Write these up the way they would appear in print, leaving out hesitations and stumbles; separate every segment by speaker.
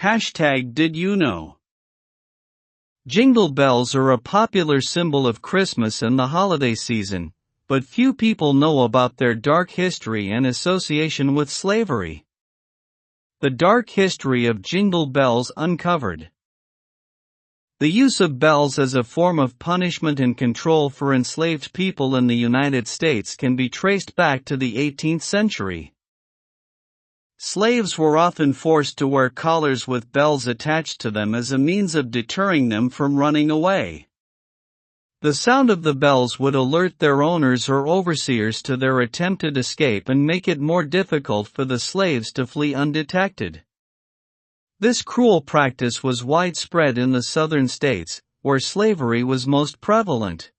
Speaker 1: Did you know? Jingle bells are a popular symbol of Christmas and the holiday season, but few people know about their dark history and association with slavery. The dark history of jingle bells uncovered. The use of bells as a form of punishment and control for enslaved people in the United States can be traced back to the 18th century. Slaves were often forced to wear collars with bells attached to them as a means of deterring them from running away. The sound of the bells would alert their owners or overseers to their attempted escape and make it more difficult for the slaves to flee undetected. This cruel practice was widespread in the southern states, where slavery was most prevalent.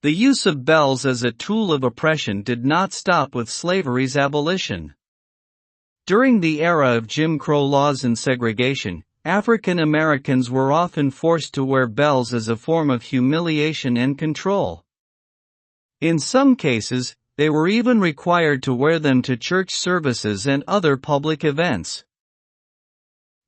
Speaker 1: The use of bells as a tool of oppression did not stop with slavery's abolition. During the era of Jim Crow laws and segregation, African Americans were often forced to wear bells as a form of humiliation and control. In some cases, they were even required to wear them to church services and other public events.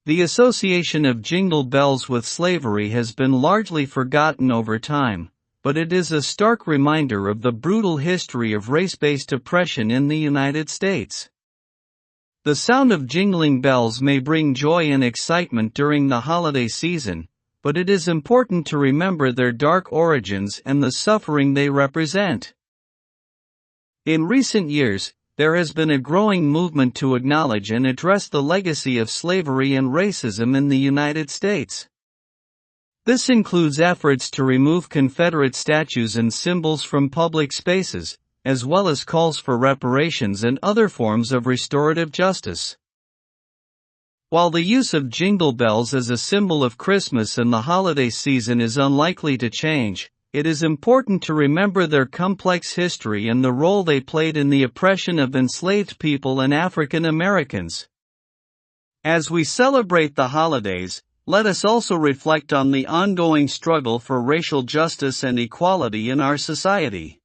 Speaker 1: The association of jingle bells with slavery has been largely forgotten over time, but it is a stark reminder of the brutal history of race-based oppression in the United States. The sound of jingling bells may bring joy and excitement during the holiday season, but it is important to remember their dark origins and the suffering they represent. In recent years, there has been a growing movement to acknowledge and address the legacy of slavery and racism in the United States. This includes efforts to remove Confederate statues and symbols from public spaces, as well as calls for reparations and other forms of restorative justice. While the use of jingle bells as a symbol of Christmas and the holiday season is unlikely to change, it is important to remember their complex history and the role they played in the oppression of enslaved people and African Americans. As we celebrate the holidays, let us also reflect on the ongoing struggle for racial justice and equality in our society.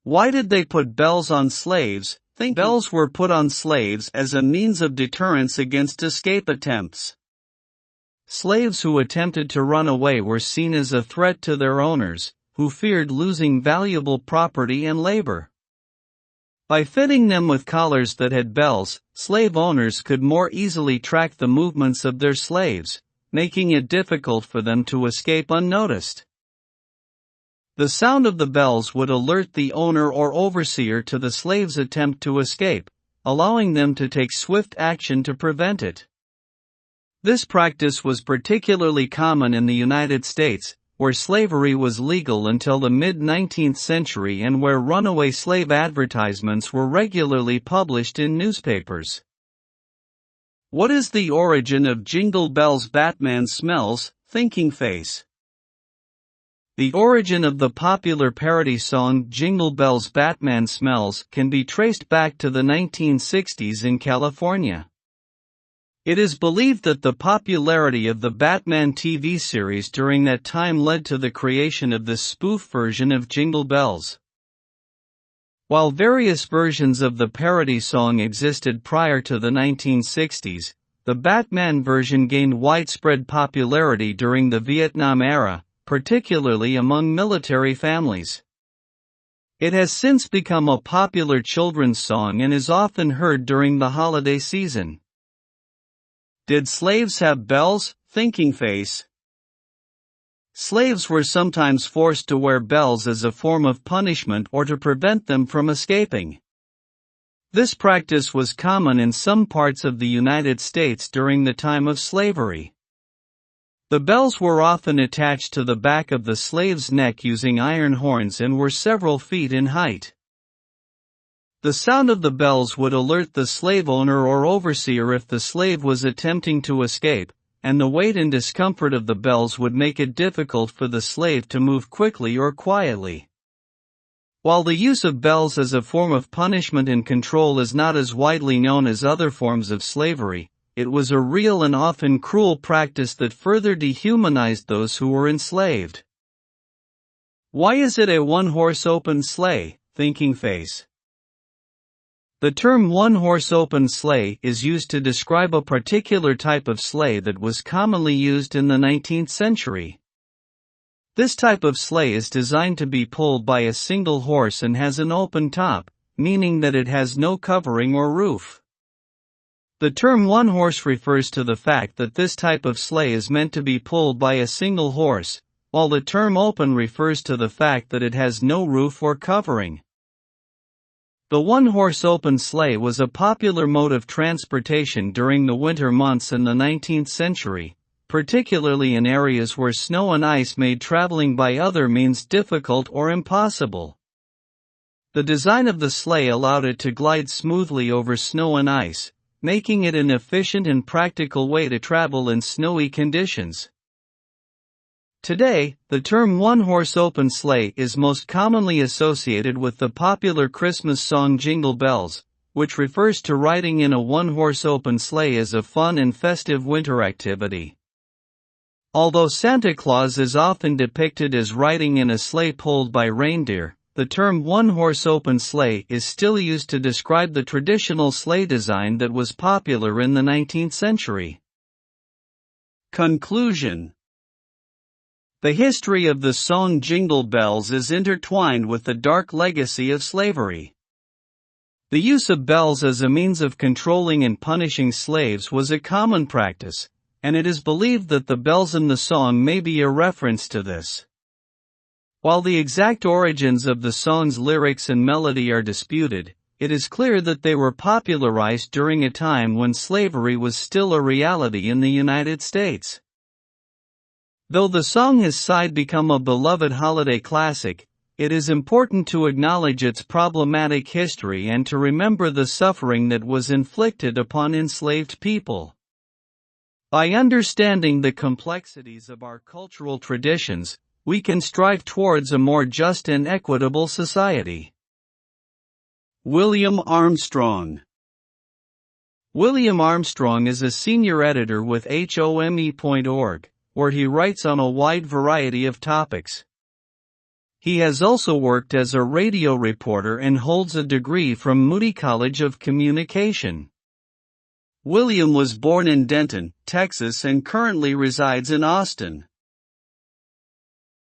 Speaker 1: Why did they put bells on slaves? Bells were put on slaves as a means of deterrence against escape attempts. Slaves who attempted to run away were seen as a threat to their owners, who feared losing valuable property and labor. By fitting them with collars that had bells, slave owners could more easily track the movements of their slaves, making it difficult for them to escape unnoticed. The sound of the bells would alert the owner or overseer to the slave's attempt to escape, allowing them to take swift action to prevent it. This practice was particularly common in the United States, where slavery was legal until the mid-19th century and where runaway slave advertisements were regularly published in newspapers. What is the origin of Jingle Bells? Batman smells, thinking face. The origin of the popular parody song Jingle Bells Batman Smells can be traced back to the 1960s in California. It is believed that the popularity of the Batman TV series during that time led to the creation of this spoof version of Jingle Bells. While various versions of the parody song existed prior to the 1960s, the Batman version gained widespread popularity during the Vietnam era, particularly among military families. It has since become a popular children's song and is often heard during the holiday season. Did slaves have bells? Thinking face. Slaves were sometimes forced to wear bells as a form of punishment or to prevent them from escaping. This practice was common in some parts of the United States during the time of slavery. The bells were often attached to the back of the slave's neck using iron horns and were several feet in height. The sound of the bells would alert the slave owner or overseer if the slave was attempting to escape, and the weight and discomfort of the bells would make it difficult for the slave to move quickly or quietly. While the use of bells as a form of punishment and control is not as widely known as other forms of slavery, it was a real and often cruel practice that further dehumanized those who were enslaved. Why is it a one-horse open sleigh? Thinking face. The term one-horse open sleigh is used to describe a particular type of sleigh that was commonly used in the 19th century. This type of sleigh is designed to be pulled by a single horse and has an open top, meaning that it has no covering or roof. The term one-horse refers to the fact that this type of sleigh is meant to be pulled by a single horse, while the term open refers to the fact that it has no roof or covering. The one-horse open sleigh was a popular mode of transportation during the winter months in the 19th century, particularly in areas where snow and ice made traveling by other means difficult or impossible. The design of the sleigh allowed it to glide smoothly over snow and ice, making it an efficient and practical way to travel in snowy conditions. Today, the term one-horse open sleigh is most commonly associated with the popular Christmas song Jingle Bells, which refers to riding in a one-horse open sleigh as a fun and festive winter activity. Although Santa Claus is often depicted as riding in a sleigh pulled by reindeer, the term one-horse open sleigh is still used to describe the traditional sleigh design that was popular in the 19th century. Conclusion. The history of the song Jingle Bells is intertwined with the dark legacy of slavery. The use of bells as a means of controlling and punishing slaves was a common practice, and it is believed that the bells in the song may be a reference to this. While the exact origins of the song's lyrics and melody are disputed, it is clear that they were popularized during a time when slavery was still a reality in the United States. Though the song has since become a beloved holiday classic, it is important to acknowledge its problematic history and to remember the suffering that was inflicted upon enslaved people. By understanding the complexities of our cultural traditions, we can strive towards a more just and equitable society. William Armstrong. William Armstrong is a senior editor with HOME.org, where he writes on a wide variety of topics. He has also worked as a radio reporter and holds a degree from Moody College of Communication. William was born in Denton, Texas and currently resides in Austin.